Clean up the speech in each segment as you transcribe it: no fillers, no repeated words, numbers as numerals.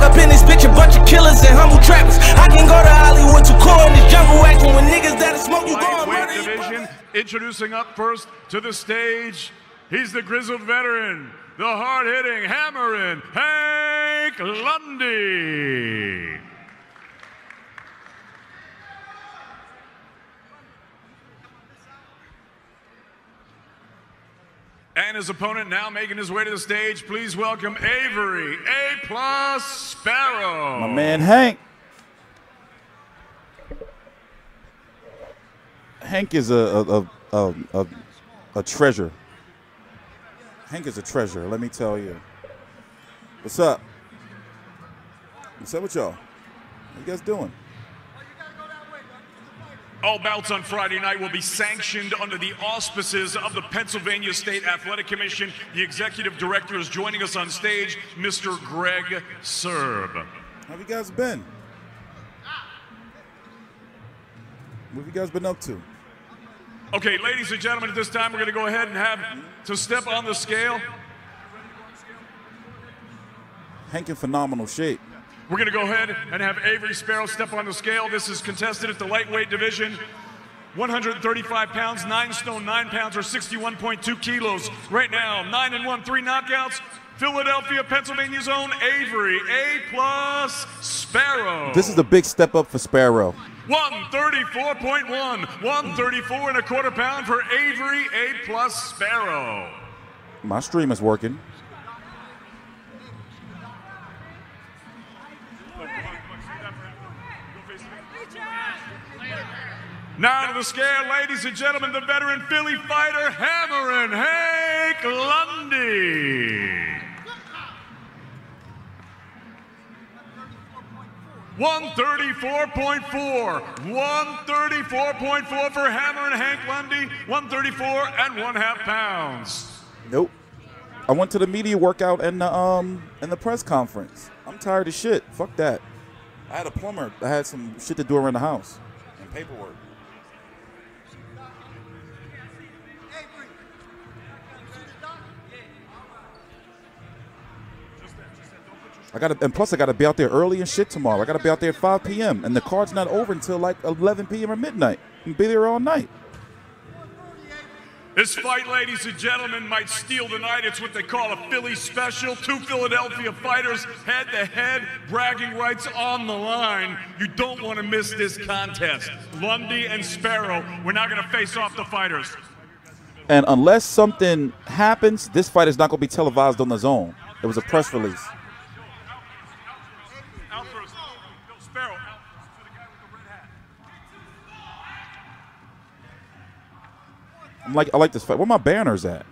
up in this bitch, a bunch of killers and humble trappers. I can go to Hollywood to core in this jungle acting with niggas that'll smoke you going murder. Division, introducing up first to the stage, he's the grizzled veteran, the hard-hitting, hammering Hank Lundy. And his opponent now making his way to the stage. Please welcome Avery, A+ Sparrow. My man Hank. Hank is a treasure. Hank is a treasure, let me tell you. What's up? What's up with y'all? What you guys doing? All bouts on Friday night will be sanctioned under the auspices of the Pennsylvania State Athletic Commission. The executive director is joining us on stage, Mr. Greg Serb. How have you guys been? What have you guys been up to? Okay, ladies and gentlemen, at this time we're going to go ahead and have to step on the scale. Hank in phenomenal shape. We're going to go ahead and have Avery Sparrow step on the scale. This is contested at the lightweight division. 135 pounds, 9 stone, 9 pounds, or 61.2 kilos. Right now, 9-1, 3 knockouts. Philadelphia, Pennsylvania's own Avery, A+ Sparrow. This is a big step up for Sparrow. 134.1, 134.25 pounds for Avery, A+ Sparrow. My stream is working. Now to the scale, ladies and gentlemen, the veteran Philly fighter, hammering Hank Lundy. 134.4, 134.4 for hammering Hank Lundy, 134.5 pounds. Nope. I went to the media workout and the press conference. I'm tired of shit. Fuck that. I had a plumber. I had some shit to do around the house and paperwork. And plus I gotta be out there early and shit tomorrow. I gotta be out there at 5 p.m. and the card's not over until like 11 p.m. or midnight. And be there all night. This fight, ladies and gentlemen, might steal the night. It's what they call a Philly special. 2 Philadelphia fighters head-to-head, bragging rights on the line. You don't want to miss this contest. Lundy and Sparrow, we're now going to face off the fighters. And unless something happens, this fight is not going to be televised on the zone. It was a press release. I like this fight. Where my banners at?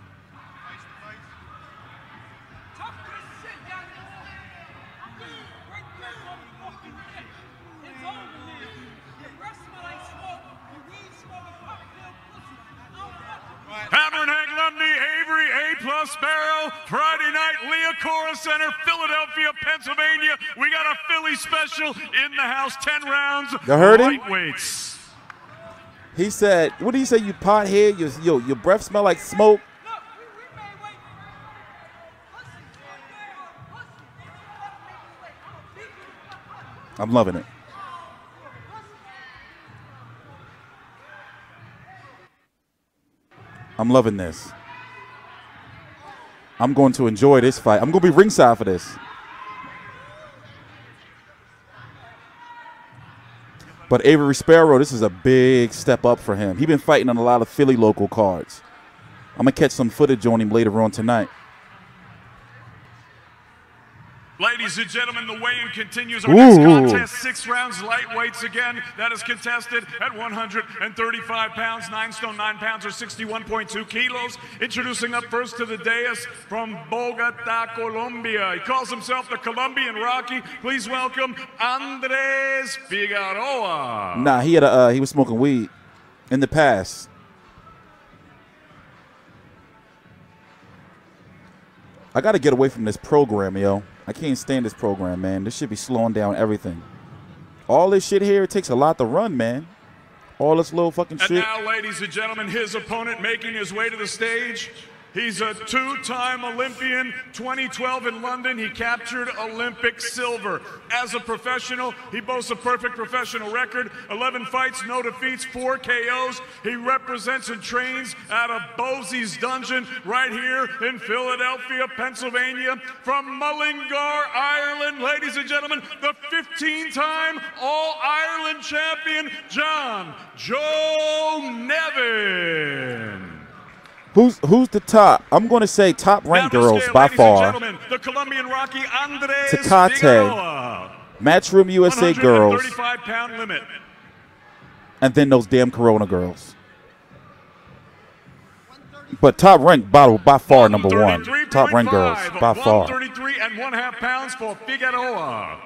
Hammering Hank Lundy, Avery, A+ Sparrow, Friday night, Liacouras Center, Philadelphia, Pennsylvania. We got a Philly special in the house, 10 rounds. You heard him? Lightweights. He said, what did he say, you pothead? Your breath smell like smoke? I'm loving it. I'm loving this. I'm going to enjoy this fight. I'm going to be ringside for this. But Avery Sparrow, this is a big step up for him. He's been fighting on a lot of Philly local cards. I'm going to catch some footage on him later on tonight. Ladies and gentlemen, the weigh-in continues. Our next contest, 6 rounds, lightweights again. That is contested at 135 pounds, 9 stone, 9 pounds, or 61.2 kilos. Introducing up first to the dais from Bogota, Colombia. He calls himself the Colombian Rocky. Please welcome Andres Figueroa. Nah, he was smoking weed in the past. I got to get away from this program, yo. I can't stand this program, man. This should be slowing down everything. All this shit here, it takes a lot to run, man. All this little fucking shit. And now, ladies and gentlemen, his opponent making his way to the stage. He's a two-time Olympian. 2012 in London, he captured Olympic silver. As a professional, he boasts a perfect professional record, 11 fights, no defeats, 4 KOs. He represents and trains out of Bosie's Dungeon right here in Philadelphia, Pennsylvania. From Mullingar, Ireland, ladies and gentlemen, the 15-time All-Ireland champion, John "Joe" Nevin. Who's the top? I'm going to say top ranked girls by far. The Colombian Rocky Andres TstreeT, Matchroom USA girls, 135-pound limit. And then those damn Corona girls. But top ranked by far number one. Top ranked girls by far. 133.5 pounds for Figueroa.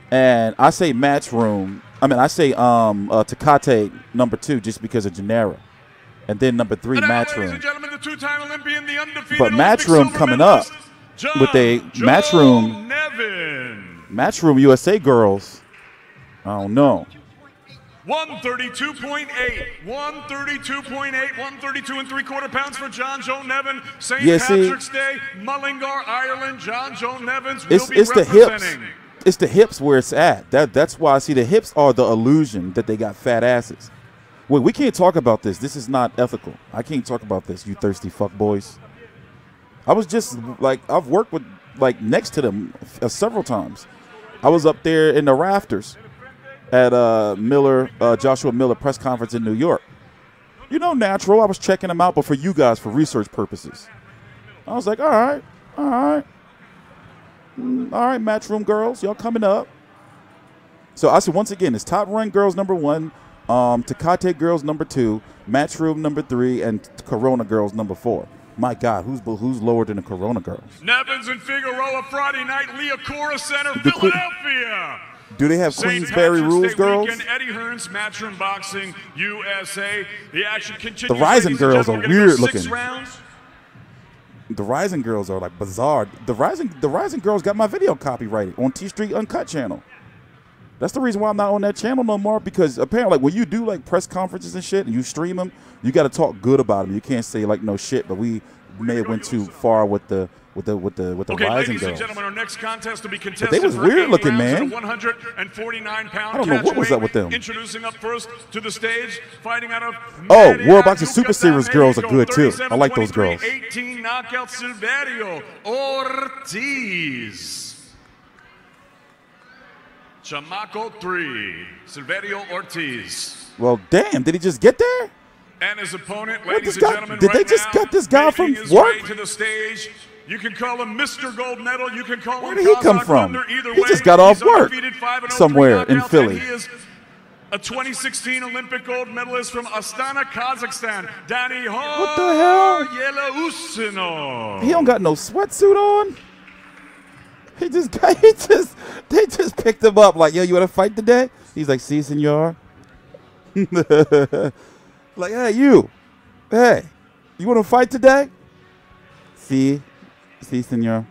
And I say Matchroom. I mean, I say TstreeT number 2 just because of Genera. And then number 3, Matchroom. But Matchroom coming up with a Matchroom USA girls. I don't know. 132.8, 132 and 3/4 pounds for John "Joe" Nevin. St. Patrick's Day, Mullingar, Ireland. John "Joe" Nevins will be the representing. hips. It's the hips where it's at. That's why I see the hips are the illusion that they got fat asses. Wait, we can't talk about this. This is not ethical. I can't talk about this, you thirsty fuck boys. I was just like, I've worked with like next to them several times. I was up there in the rafters at Joshua Miller press conference in New York. You know, natural. I was checking them out, but for you guys, for research purposes. I was like, all right, Matchroom girls, y'all coming up. So I said, once again, it's top ranked girls number 1. TstreeT girls number 2, Matchroom number 3, and Corona girls number 4. My God, who's lower than the Corona girls? Nevins and Figueroa Friday night, Liacouras Center, Philadelphia. Do they have Queensberry rules, girls? Weekend, Eddie Hearns, Matchroom Boxing USA. The action continues. The Rising girls are weird looking. Rounds. The Rising girls are like bizarre. The Rising girls got my video copyrighted on TstreeT Uncut channel. That's the reason why I'm not on that channel no more, because apparently, like, when you do like press conferences and shit, and you stream them, you got to talk good about them. You can't say like no shit. But we may have went too far with the Rising ladies girls. And gentlemen, our next contest will be contested. But they was weird looking, man. 149-pound I don't know what was up with them. Introducing up first to the stage, fighting out of World Boxing Super Series girls are good too. I like those girls. 18 knockout Silverio Ortiz. Chamaco 3, Silverio Ortiz. Well, damn, did he just get there? And his opponent, ladies and gentlemen, did they just got this guy from work? To the stage. You can call him Mr. Gold Medal. You can call him. Where did he come from? He just got off work somewhere in Philly. He is a 2016 Olympic gold medalist from Astana, Kazakhstan. Danny Ho. What the hell? Yelausino. He don't got no sweatsuit on. They just picked him up like, yo, you want to fight today? He's like, si, senor. Like, hey, you want to fight today? Si, senor.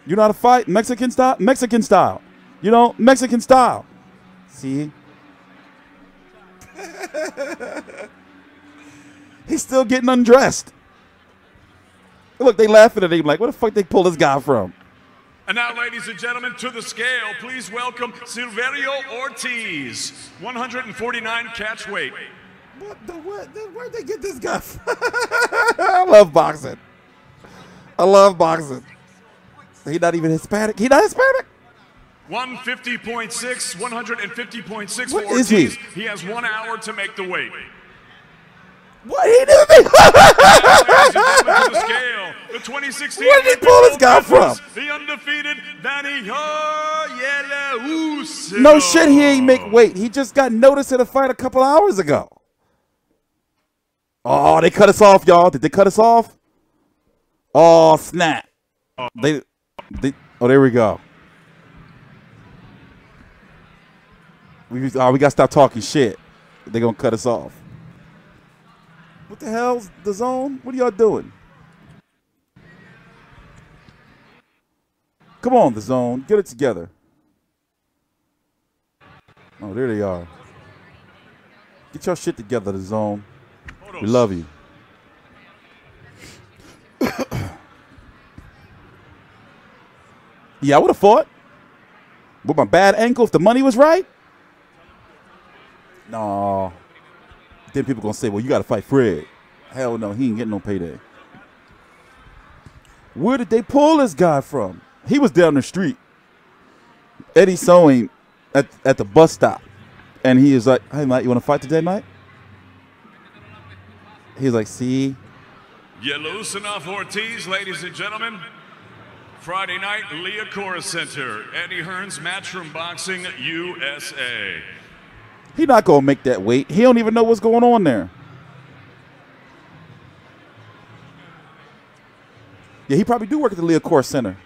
You know how to fight? Mexican style? Mexican style. You know, Mexican style. Si. He's still getting undressed. Look, they laughing at him like, where the fuck they pull this guy from? And now, ladies and gentlemen, to the scale, please welcome Silverio Ortiz, 149 catch weight. Where'd they get this guy from? I love boxing. He's not even Hispanic. He not Hispanic? 150.6, 150.6 What for is Ortiz. he? He has 1 hour to make the weight. What he doing? The 2016 Where did he pull this guy from? The undefeated Danny Yelausino. No shit, he ain't make weight. He just got noticed in a fight a couple hours ago. Oh, they cut us off, y'all. Did they cut us off? Oh, snap. Oh, there we go. We got to stop talking shit. They're going to cut us off. What the hell's the zone? What are y'all doing? Come on, the zone. Get it together. Oh, there they are. Get your shit together, the zone. We love you. Yeah, I would have fought. With my bad ankle, if the money was right. No. Then people going to say, well, you got to fight Fred. Hell no, he ain't getting no payday. Where did they pull this guy from? He was down the street. Eddie saw him at the bus stop. And he is like, hey, Mike, you want to fight today, Mike? He's like, see? You loosen off Ortiz, ladies and gentlemen. Friday night, Liacouras Center. Eddie Hearn's Matchroom Boxing USA. He not going to make that weight. He don't even know what's going on there. Yeah, he probably do work at the Liacouras Center.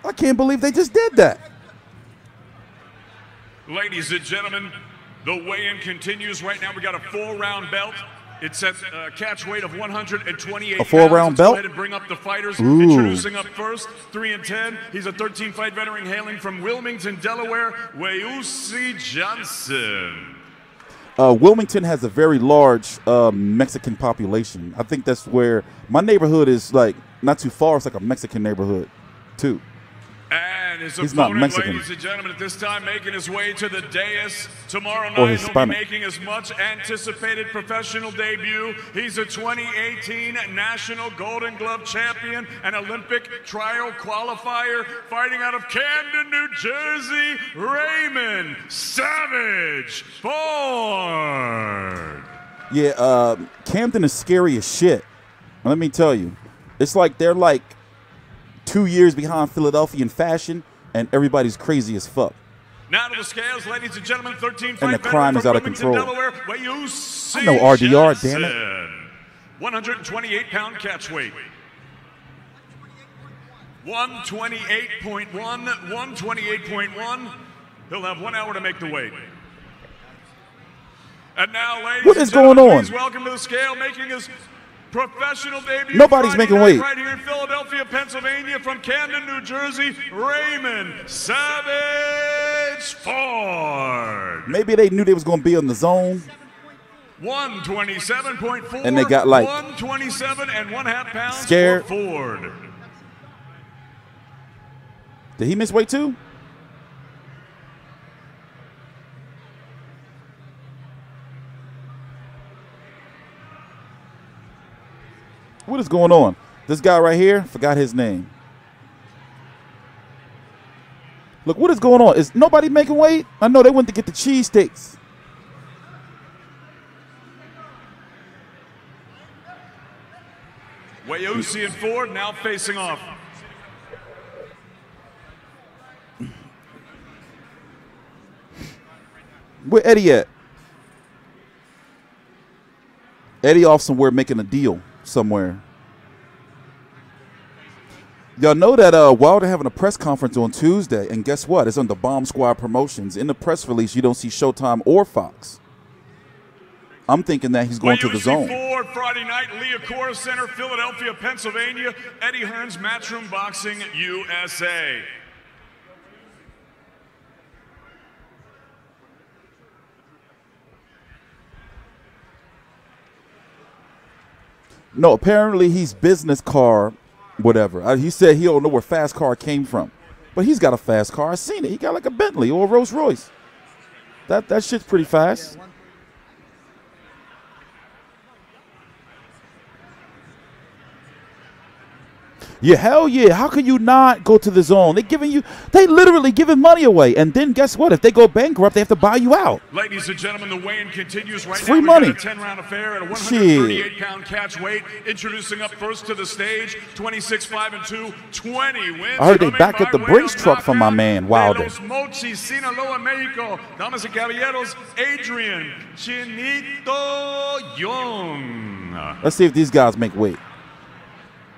I can't believe they just did that. Ladies and gentlemen, the weigh-in continues right now. We got a 4-round belt. It's at catch weight of 128 A 4-round belt? Go ahead and bring up the fighters. Ooh. Introducing up first, 3-10. He's a 13-fight veteran hailing from Wilmington, Delaware, Weusi Johnson. Wilmington has a very large Mexican population. I think that's where my neighborhood is, like, not too far. It's like a Mexican neighborhood, too. And his He's not opponent, Mexican. ladies and gentlemen, at this time making his way to the dais. Tomorrow night, he'll be making his much-anticipated professional debut. He's a 2018 National Golden Glove champion and Olympic trial qualifier, fighting out of Camden, New Jersey, Raymond Savage Ford. Yeah, Camden is scary as shit. Let me tell you. It's like they're like 2 years behind Philadelphia in fashion, and everybody's crazy as fuck. Now to the scales, ladies and gentlemen, 13 And the crime is out of control. Delaware, I know RDR, damn it. 128-pound catch weight. 128.1, 128.1. He'll have 1 hour to make the weight. And now, ladies What and is going gentlemen, on? please welcome to the scale, making his professional debut. Nobody's Friday making night weight. Right here in Philadelphia, Pennsylvania, from Camden, New Jersey, Raymond Savage Ford. Maybe they knew they was going to be on the zone. 127.4. And they got, like, 127 and 1/2 pounds scared. for Ford. Did he miss weight too? What is going on? This guy right here, forgot his name. Look, what is going on? Is nobody making weight? I know they went to get the cheesesteaks. Weusi and Ford now facing off. Where Eddie at? Eddie off somewhere making a deal somewhere. Y'all know that Wilder having a press conference on Tuesday, and guess what? It's under Bomb Squad Promotions. In the press release, you don't see Showtime or Fox. I'm thinking that he's going to the zone. Ford, Friday night, Liacouras Center, Philadelphia, Pennsylvania. Eddie Hearn's Matchroom Boxing USA. No, apparently he's business car, whatever. He said he don't know where fast car came from, but he's got a fast car. I seen it. He got like a Bentley or a Rolls Royce. That shit's pretty fast. Yeah, hell yeah. How can you not go to the zone? They literally giving money away. And then guess what? If they go bankrupt, they have to buy you out. Ladies and gentlemen, the weigh-in continues right now. Free money. We got a 10-round affair at a 138-pound catch weight. Introducing up first to the stage, 26-5-2, 20 wins. I heard they backed up the Brinks truck from my man, Wilder. Los Mochis, Sinaloa, Mexico. Damas y caballeros, Adrian Chinito Young. Let's see if these guys make weight.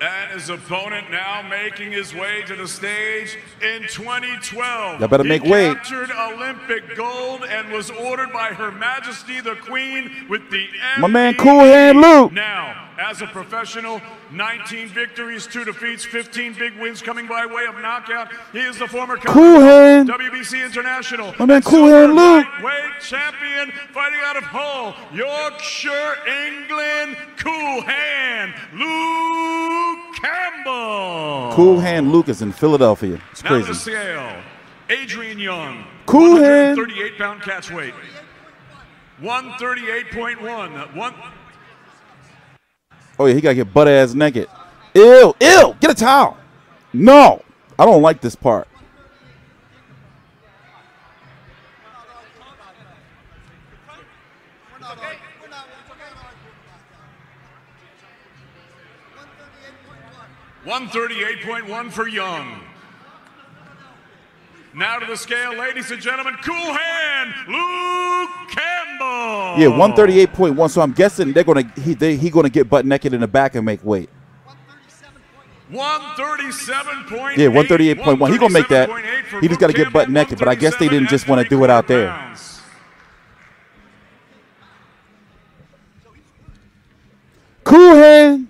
And his opponent now making his way to the stage in 2012. Y'all better make weight. He captured Olympic gold and was ordered by Her Majesty the Queen with the My man, MVP. Cool Hand Luke. Now, as a professional, 19 victories, 2 defeats, 15 big wins coming by way of knockout. He is the former Cool Hand. WBC International. My man, Cool Hand Luke. Lightweight champion fighting out of Hull, Yorkshire, England. Cool Hand Luke Campbell. Cool Hand Luke is in Philadelphia. It's Now to the crazy. scale, Adrian Young. Cool Hand. 138-pound catch weight. 138.1. Oh, yeah, he got to get butt-ass naked. Ew, ew, get a towel. No, I don't like this part. $138.1 for Young. Now to the scale, ladies and gentlemen, Cool Hand Luke Campbell. Yeah, 138.1. So I'm guessing they're gonna he gonna get butt naked in the back and make weight. 137.8. Yeah, 138.1. He gonna make that. He just got to get butt naked. But I guess they didn't just want to do it out there. Cool Hand.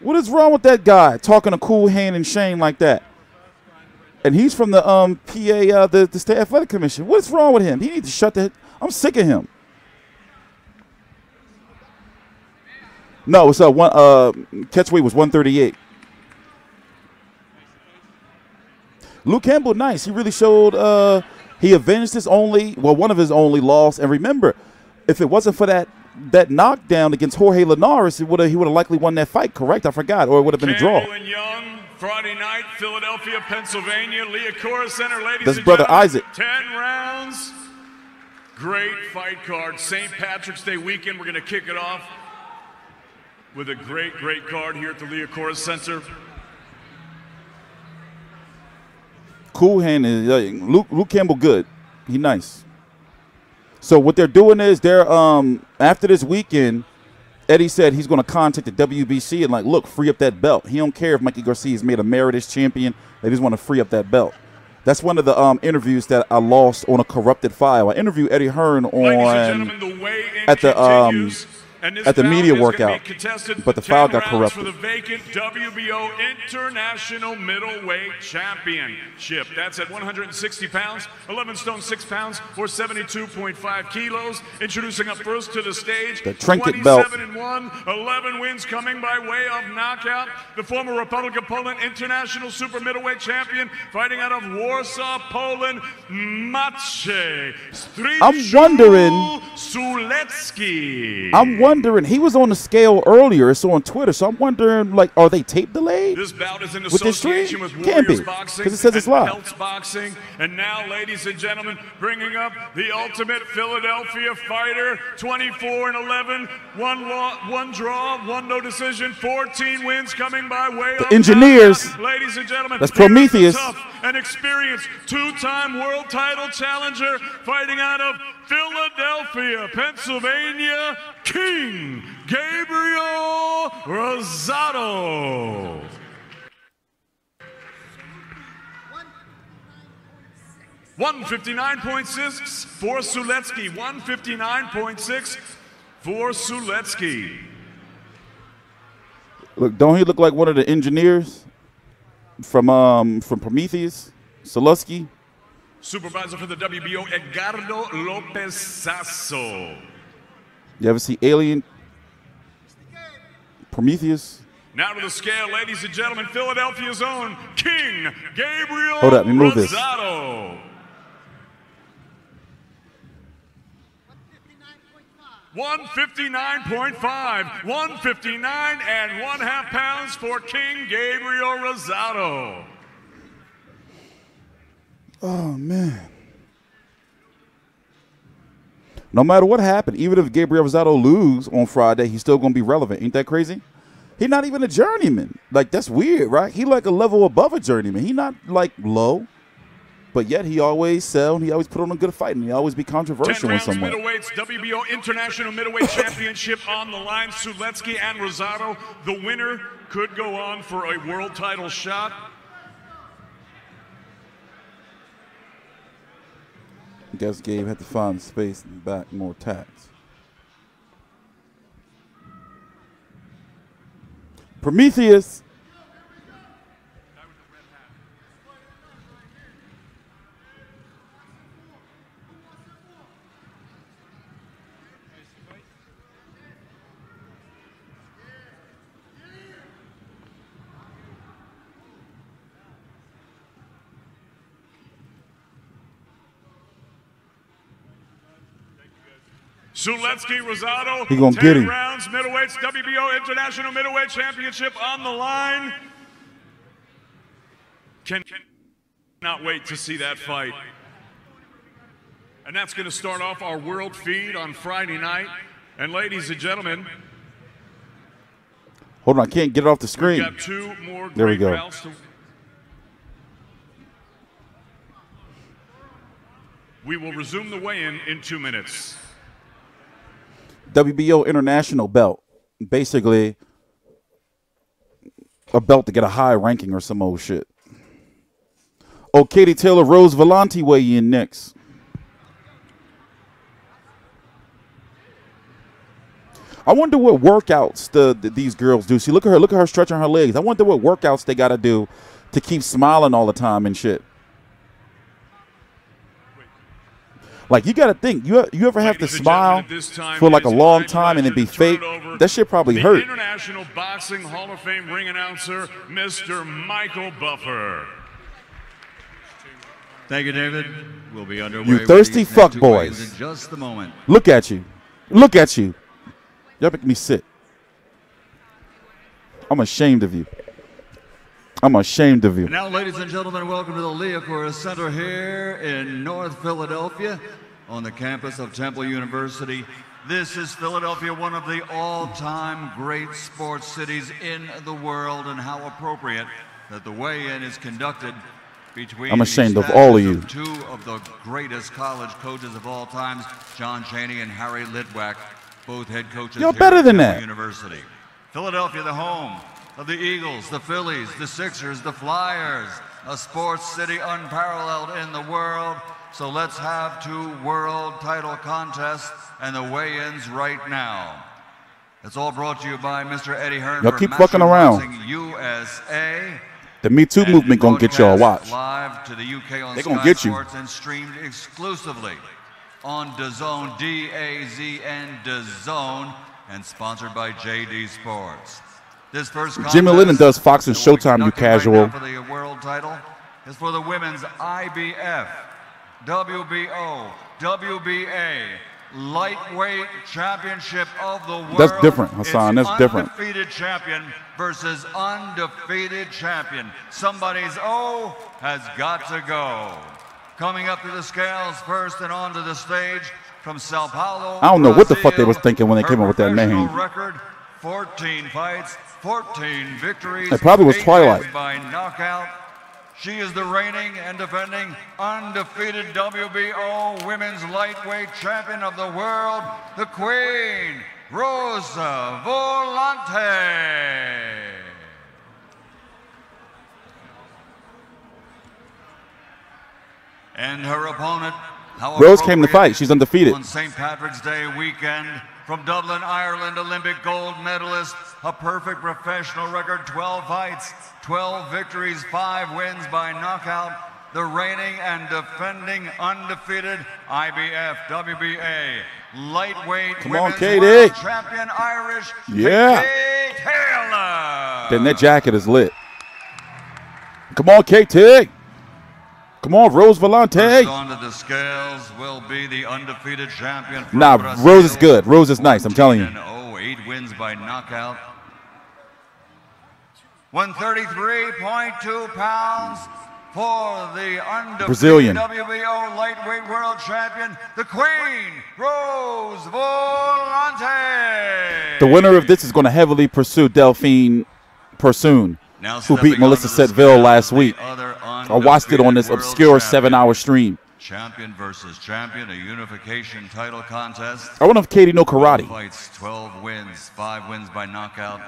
What is wrong with that guy talking to Cool Hand and Shane like that? And he's from the PA, the State Athletic Commission. What's wrong with him? He needs to shut the. I'm sick of him. No, it's catch weight was 138. Luke Campbell, nice. He really showed. He avenged one of his only loss. And remember, if it wasn't for that knockdown against Jorge Linares, he would have likely won that fight. Correct? I forgot, or it would have been a draw. Campbell and Young, Friday night, Philadelphia, Pennsylvania, Liacouras Center, ladies That's and brother gentlemen, Isaac. 10 rounds. Great fight card. St. Patrick's Day weekend. We're going to kick it off with a great card here at the Liacouras Center. Cool Hand is Luke Campbell good. He nice. So what they're doing is they're after this weekend, Eddie said he's going to contact the WBC and look, free up that belt. He don't care if Mikey Garcia is made a meritorious champion. They just want to free up that belt. That's one of the interviews that I lost on a corrupted file. I interviewed Eddie Hearn at the media workout, but the file got corrupted. For the vacant WBO International Middleweight Championship. That's at 160 pounds, 11 stone 6 pounds, or 72.5 kilos. Introducing up first to the stage, the trinket belt. 27-1, 11 wins coming by way of knockout. The former Republic of Poland International Super Middleweight Champion, fighting out of Warsaw, Poland, Maciej. I'm wondering. Sulecki. He was on the scale earlier. It's on Twitter, so I'm wondering, are they tape delayed? This bout is in with this stream? association with Can't be, Warriors Boxing because it says it's live. Peltz Boxing. And now, ladies and gentlemen, bringing up the ultimate Philadelphia fighter, 24-11, one draw, one no decision, 14 wins coming by way of Engineers. Ladies and gentlemen, that's Prometheus. Tough and experienced two-time world title challenger, fighting out of Philadelphia, Pennsylvania, King Gabriel Rosado. 159.6 for Sulecki. 159.6 for Sulecki. Look, don't he look like one of the engineers from Prometheus? Sulecki. Supervisor for the WBO, Edgardo Lopez Sasso. You ever see Alien? Prometheus? Now to the scale, ladies and gentlemen, Philadelphia's own King Gabriel Hold up, let me move this. Rosado. 159.5, 159.5 pounds for King Gabriel Rosado. Oh, man. No matter what happened, even if Gabriel Rosado lose on Friday, he's still going to be relevant. Ain't that crazy? He not even a journeyman. Like, that's weird, right? He like a level above a journeyman. He not like low, but yet he always sell. And he always put on a good fight, and he always be controversial in some way. 10 rounds middleweights, WBO International Middleweight Championship on the line. Sulecki and Rosado. The winner could go on for a world title shot. I guess Gabe had to find space in the back, more tax. Prometheus. Sulecki, Rosado, He gonna get him. 10 rounds, middleweights, WBO International Middleweight Championship on the line. Cannot wait to see that fight. And that's going to start off our world feed on Friday night. And ladies and gentlemen, Hold on, I can't get it off the screen. we've got 2 more There we great go. bouts. We will resume the weigh-in in 2 minutes. WBO International belt. Basically, a belt to get a high ranking or some old shit. Oh, Katie Taylor, Rose Volante weigh in next. I wonder what workouts these girls do. See, look at her stretching her legs. I wonder what workouts they got to do to keep smiling all the time and shit. Like, you got to think, you ever have to smile for like a long time and it be fake? That shit probably hurt. International Boxing Hall of Fame ring announcer, Mr. Michael Buffer. Thank you, David. We'll be underway. You thirsty fuck boys. In just a moment. Look at you. Look at you. Y'all make me sick. I'm ashamed of you. I'm ashamed of you. And now, ladies and gentlemen, welcome to the Liacouras Center here in North Philadelphia on the campus of Temple University. This is Philadelphia, one of the all-time great sports cities in the world, and how appropriate that the weigh-in is conducted between I'm ashamed of all of you. 2 of the greatest college coaches of all times, John Chaney and Harry Lidwack, both head coaches You're here better at than Temple that. University. Philadelphia, the home of the Eagles, the Phillies, the Sixers, the Flyers, a sports city unparalleled in the world. So let's have 2 world title contests and the weigh-ins right now. It's all brought to you by Mr. Eddie Hearn. Y'all for keep Maciej fucking around. Boxing USA. The Me Too And movement gonna get y'all watch. Live to the UK on They gonna Sky get you. Sports and streamed exclusively on Dazn, D-A-Z-N, Dazn, and sponsored by JD Sports. This first Jimmy contest Lennon does Fox and that we'll be Showtime, you conducting right casual. now for the world title is for the women's IBF, WBO, WBA, lightweight championship of the world. That's different, Hassan. It's That's different. Undefeated champion versus undefeated champion. Somebody's O has got to go. Coming up to the scales first and onto the stage from Sao Paulo. I don't know what the fuck they Brazil. was thinking when they came up with that Her name. professional record, 14 fights, 14 victories. It probably was 8 Twilight. wins by knockout. She is the reigning and defending undefeated WBO women's lightweight champion of the world, the Queen, Rosa Volante. And her opponent, how Rose came to appropriate, fight. She's undefeated. on St. Patrick's Day weekend, from Dublin, Ireland, Olympic gold medalist, a perfect professional record, 12 fights, 12 victories, 5 wins by knockout, the reigning and defending undefeated IBF WBA lightweight Come on, women's Katie. world champion Irish Yeah. Katie Taylor. Then that jacket is lit. Come on, KT. Come on, Rose Volante. First onto the scales will be the undefeated champion from Nah, Brazil. Rose is good. Rose is nice, I'm telling you. 8 wins by knockout. 133.2 pounds, for the undefeated Brazilian. WBO lightweight world champion, the Queen, Rose Volante. The winner of this is going to heavily pursue Delphine Persoon, who beat Melissa Setville last week. I watched it on this obscure 7-hour stream. Champion versus champion, a unification title contest. I wonder if Katie know karate. Fights, 12 wins, 5 wins by knockout.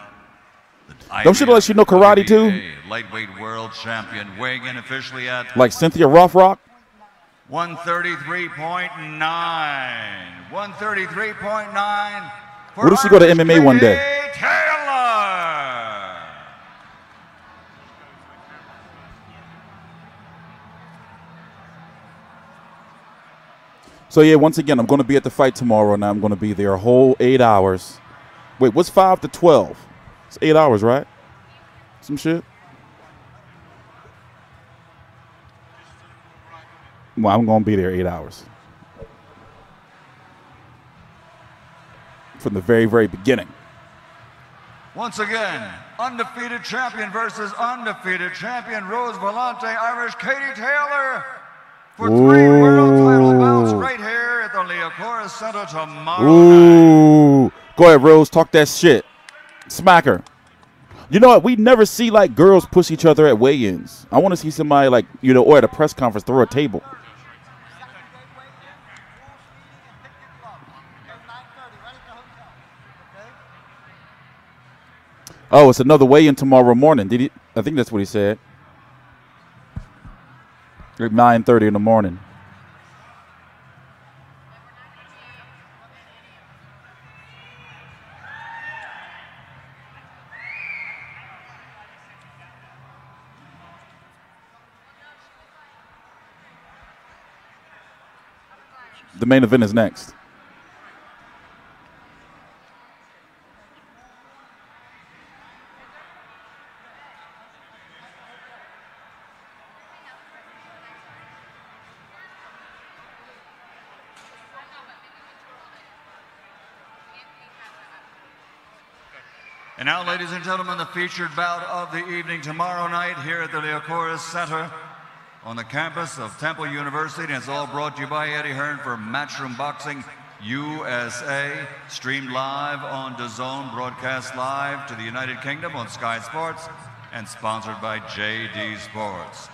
Don't she know she know karate too? Lightweight world champion, weighing in officially at Like Cynthia Rothrock? 133.9. 133.9. What if she go to MMA one day? Taylor. So yeah, once again, I'm going to be at the fight tomorrow, and I'm going to be there a whole 8 hours. Wait, what's 5 to 12? It's 8 hours, right? Some shit. Well, I'm going to be there 8 hours. From the very, very beginning. Once again, undefeated champion versus undefeated champion, Rose Volante, Irish Katie Taylor, for 3 world title bouts right here at the Liacouras Center tomorrow night. Go ahead, Rose. Talk that shit. Smack her. You know what? We never see, like, girls push each other at weigh-ins. I want to see somebody, like, you know, or at a press conference throw a table. Oh, it's another weigh-in tomorrow morning. Did he? I think that's what he said. At 9:30 in the morning. The main event is next. And now, ladies and gentlemen, the featured bout of the evening tomorrow night here at the Liacouras Center on the campus of Temple University. And it's all brought to you by Eddie Hearn for Matchroom Boxing USA, streamed live on Dazn, broadcast live to the United Kingdom on Sky Sports, and sponsored by JD Sports.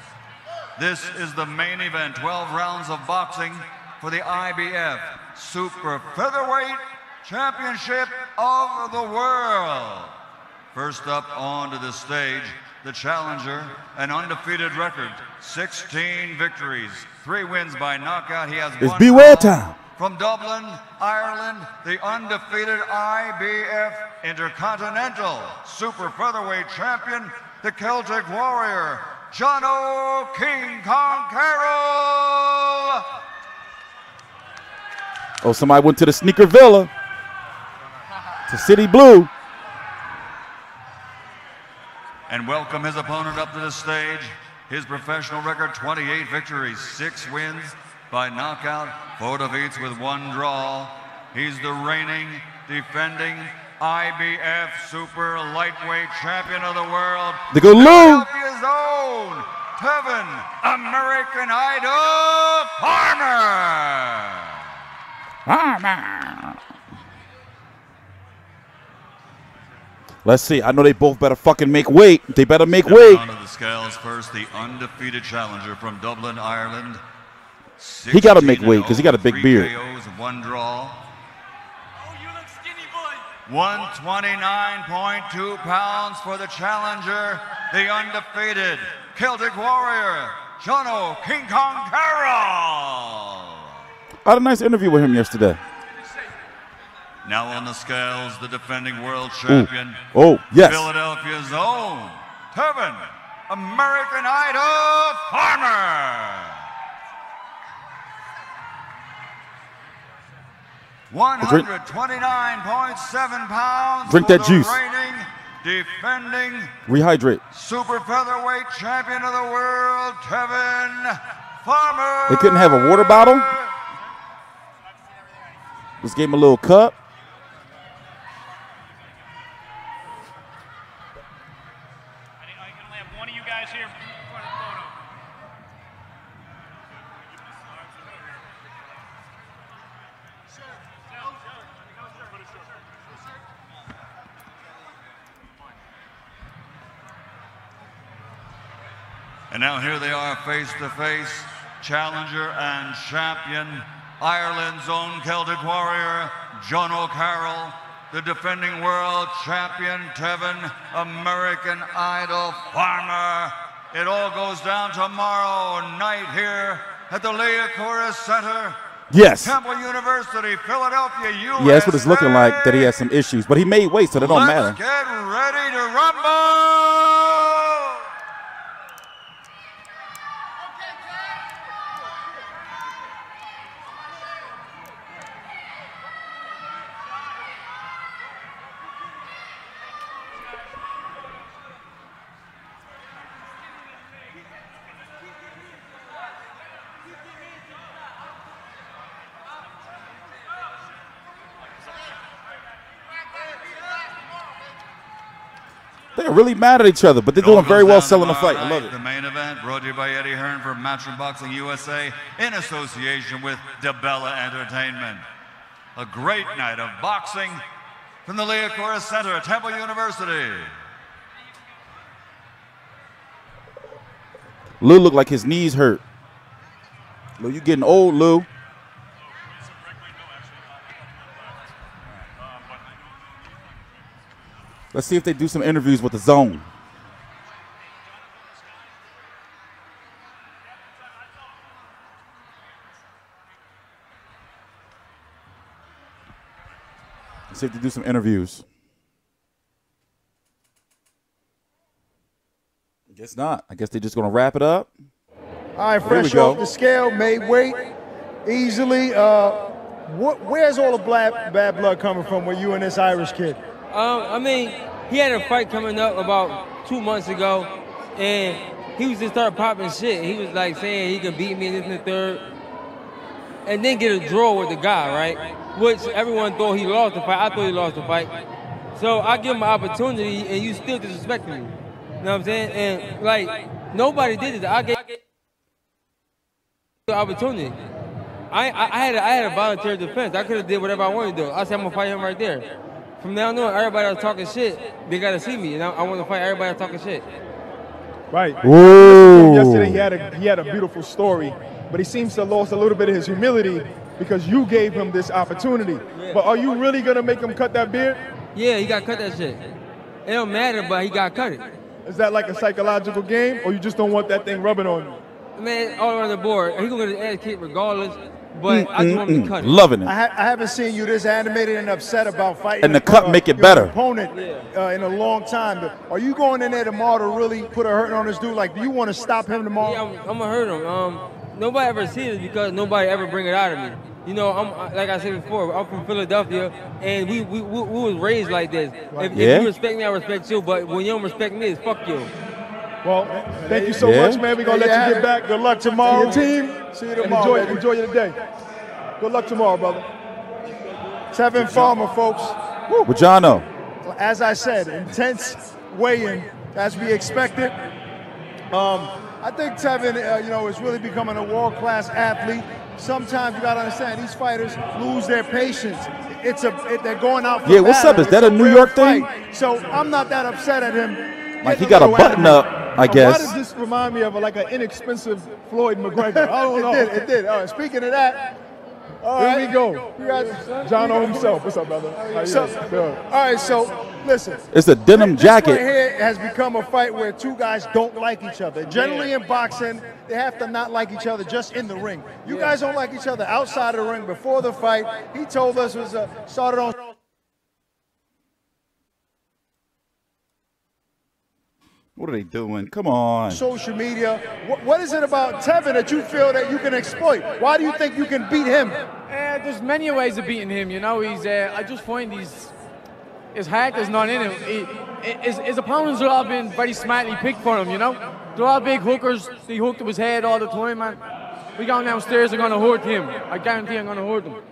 This is the main event, 12 rounds of boxing for the IBF Super-Featherweight Championship of the World. First up onto the stage, the challenger, an undefeated record, 16 victories, 3 wins by knockout. He has It's beware time. From Dublin, Ireland, the undefeated IBF Intercontinental Super Featherweight Champion, the Celtic Warrior, Jono King Kong Carroll. Oh, somebody went to the Sneaker Villa. To City Blue. And welcome his opponent up to the stage. His professional record, 28 victories, 6 wins by knockout, 4 defeats with 1 draw. He's the reigning, defending IBF Super Lightweight Champion of the World. The good Lou. Philadelphia's own Tevin American Idol Farmer. Let's see. I know they both better fucking make weight. They better make weight. Onto the scales first, the undefeated challenger from Dublin, Ireland. He got to make weight because he got a big beard. KOs, 1 draw. Oh, you look skinny, boy. 129.2 pounds for the challenger, the undefeated Celtic Warrior, Jono King Kong Carroll. I had a nice interview with him yesterday. Now on the scales, the defending world champion, Oh, yes. Philadelphia's own Tevin American Idol Farmer. 129.7 pounds. Drink for that the juice. Reigning, defending Rehydrate. Super Featherweight Champion of the World, Tevin Farmer. They couldn't have a water bottle? Just gave him a little cup. And now here they are face to face, challenger and champion, Ireland's own Celtic warrior, Jono Carroll, the defending world champion, Tevin American Idol Farmer. It all goes down tomorrow night here at the Liacouras Center. Yes. Temple University, Philadelphia, USA. Yeah, that's what it's looking like, that he has some issues. But he made weight, so that don't matter. Let's get ready to rumble! They're really mad at each other, but they're doing very well selling the fight. I love it. The main event brought to you by Eddie Hearn for Matchroom Boxing USA in association with DeBella Entertainment. A great night of boxing from the Liacouras Center at Temple University. Lou looked like his knees hurt. Lou, you getting old, Lou. Let's see if they do some interviews with the Zone. Let's see if they do some interviews. I guess not. I guess they're just going to wrap it up. All right, fresh off the scale, made weight easily. Where's all the bad blood coming from with you and this Irish kid? I mean, he had a fight coming up about 2 months ago, and he was just started popping shit. He was like saying he could beat me in this and the third, and then get a draw with the guy, right? Which everyone thought he lost the fight. I thought he lost the fight. So I give him an opportunity, and you still disrespecting me. You know what I'm saying? And like nobody did it. I gave the opportunity. I had a voluntary defense. I could have did whatever I wanted to do. I said I'm gonna fight him right there. From now on, everybody that's talking shit, they gotta see me, and I want to fight everybody that's talking shit. Right. Ooh. Yesterday he had a beautiful story, but he seems to have lost a little bit of his humility because you gave him this opportunity. Yeah. But are you really gonna make him cut that beard? Yeah, he got cut that shit. It don't matter, but he got cut it. Is that like a psychological game, or you just don't want that thing rubbing on you? Man, all around the board, he gonna get his ass kicked regardless. But I just want him to cut it. Loving it. I haven't seen you this animated and upset about fighting. And the cut make it better. Opponent in a long time. Are you going in there tomorrow to really put a hurt on this dude? Like, do you want to stop him tomorrow? Yeah, I'm gonna hurt him. Nobody ever sees it because nobody ever bring it out of me. You know, like I said before, I'm from Philadelphia, and we was raised like this. If you respect me, I respect you. But when you don't respect me, it's fuck you. Well, thank you so much, man. We're going to let you get back. Good luck tomorrow, team. See you tomorrow. Enjoy your day. Good luck tomorrow, brother. Tevin Farmer, folks. With Jono. As I said, intense weigh-in as we expected. I think Tevin, is really becoming a world-class athlete. Sometimes you got to understand, these fighters lose their patience. They're going out for what's up? Is that a New York thing? So I'm not that upset at him. Like he got a button up, I guess. Why does this remind me of like an inexpensive Floyd McGregor? I don't know. It did. All right, speaking of that, here we go. You got Jono himself. What's up, brother? All right, so listen. It's a denim jacket. This right here has become a fight where two guys don't like each other. Generally in boxing, they have to not like each other just in the ring. You guys don't like each other outside of the ring. Before the fight, he told us it was started on. What are they doing? Come on. Social media. What is it about Tevin that you feel that you can exploit? Why do you think you can beat him? There's many ways of beating him. You know, I just find his hack is not in him. His opponents have all been very smartly picked for him. You know, they're all big hookers. They hook to his head all the time, man. We going downstairs, they're gonna hurt him. I guarantee I'm gonna hurt him.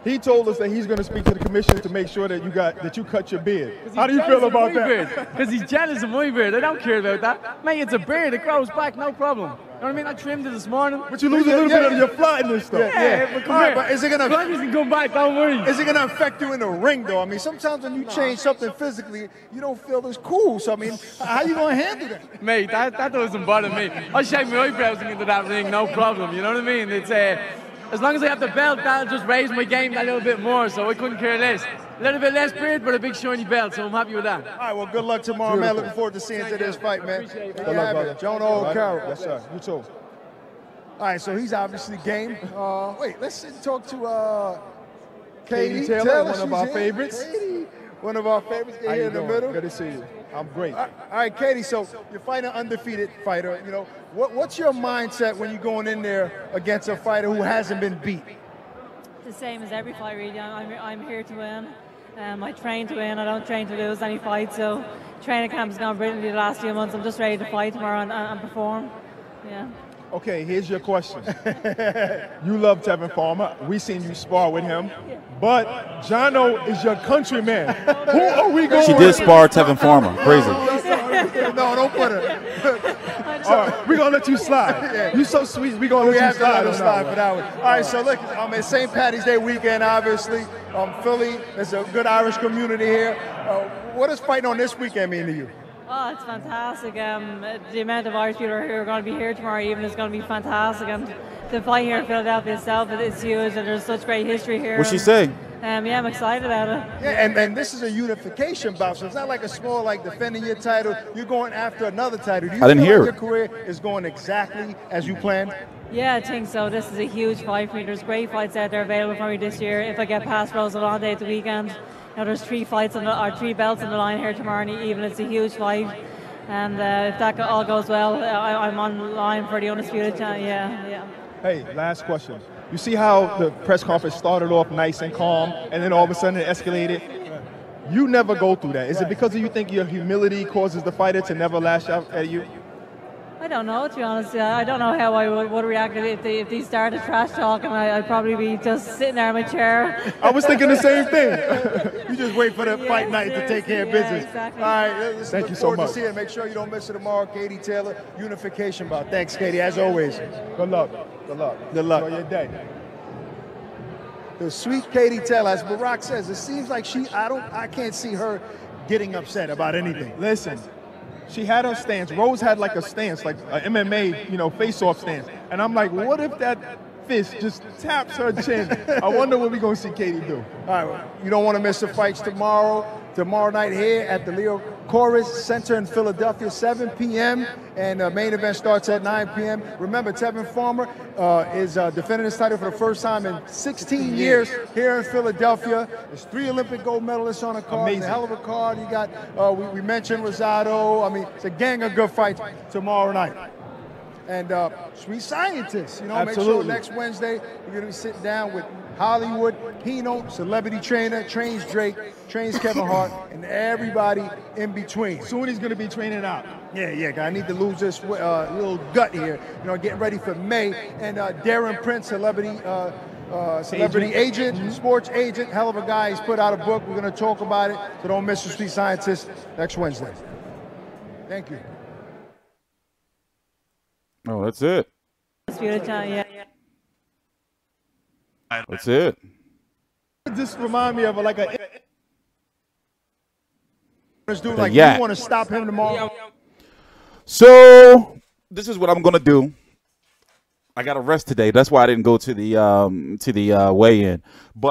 He told us that he's going to speak to the commission to make sure that you cut your beard. How do you feel about that? Because he's jealous of my beard. I don't care about that. Mate, it's a beard. It grows back, no problem. You know what I mean? I trimmed it this morning. But you lose a little bit of your flatness, though. Yeah, but come here. But is it going to... can come back, don't worry. Is it going to affect you in the ring, though? I mean, sometimes when you change something physically, you don't feel as cool. So, I mean, how you going to handle that? Mate, that doesn't bother me. I shave my eyebrows into that ring, no problem. You know what I mean? It's as long as I have the belt, that'll just raise my game a little bit more, so I couldn't care less. A little bit less beard, but a big shiny belt, so I'm happy with that. All right, well, good luck tomorrow, man. Looking forward to seeing to this fight, man. Appreciate it. Good luck, brother. Jono Carroll. Yes, sir. You too. All right, so he's obviously game. Wait, let's talk to Katie Taylor, one of our favorites. Katie, one of our favorites. Get here in the middle. Good to see you. I'm great. All right, Katie, so you're fighting an undefeated fighter. You know, what's your mindset when you're going in there against a fighter who hasn't been beat? The same as every fight, really. I'm here to win. I train to win. I don't train to lose any fights. So training camp has gone brilliantly the last few months. I'm just ready to fight tomorrow and perform. Yeah. Okay, here's your question. You love Tevin Farmer. We seen you spar with him. But Jono is your countryman. Who are we going She did spar Tevin Farmer. Crazy. No, don't put it. All right, we're going to let you slide. You so sweet. We're going to let you slide. For that one. All right, so look, it's St. Patty's Day weekend, obviously. Philly, there's a good Irish community here. What does fighting on this weekend mean to you? Oh, it's fantastic. The amount of Irish people who are going to be here tomorrow evening is going to be fantastic. And the fight here in Philadelphia itself is huge, and there's such great history here. What'd she say? Yeah, I'm excited about it. Yeah, and this is a unification bout, so it's not like a small, like defending your title. You're going after another title. Do you I didn't feel hear like it. your career is going exactly as you planned? Yeah, I think so. This is a huge fight for me. There's great fights out there available for me this year. If I get past Volante at the weekend, there's 3 fights or 3 belts on the line here tomorrow evening. It's a huge fight. And if that all goes well, I'm on line for the undisputed challenge. Yeah. Hey, last question. You see how the press conference started off nice and calm, and then all of a sudden it escalated? You never go through that. Is it because you think your humility causes the fighter to never lash out at you? I don't know, to be honest. I don't know how I would react if they started trash talking. I'd probably be just sitting there in my chair. I was thinking the same thing. You just wait for the fight night to take care of business. Exactly. All right, Thank you so much. To see it. Make sure you don't miss it tomorrow. Katie Taylor, unification bout. Thanks, Katie, as always. Good luck. Good luck. Good luck. Enjoy your day. The sweet Katie Taylor, as Barack says, it seems like I can't see her getting upset about anything. Listen, she had her stance. Rose had like a stance, like an MMA, face-off stance. And I'm like, what if that fist just taps her chin? I wonder what we're going to see Katie do. All right, you don't want to miss the fights tomorrow night here at the Liacouras Center in Philadelphia, 7 p.m. And the main event starts at 9 p.m. Remember, Tevin Farmer is defending his title for the first time in 16 years here in Philadelphia. There's 3 Olympic gold medalists on the card. Amazing. It's a hell of a card. You got, we mentioned Rosado. I mean, it's a gang of good fights tomorrow night. And Sweet Scientists, make sure next Wednesday we're going to be sitting down with Hollywood, Pino, celebrity trainer, trains Drake, trains Kevin Hart, and everybody in between. Soon he's going to be training out. Yeah, I need to lose this little gut here. Getting ready for May. And Darren Prince, celebrity agent, sports agent, hell of a guy. He's put out a book. We're going to talk about it. So don't miss the Sweet Scientists next Wednesday. Thank you. Oh, that's it. Yeah. That's it. Just remind me of like a... Dude, like, yak. you want to stop him tomorrow? So this is what I'm gonna do. I got to rest today. That's why I didn't go to the weigh-in. But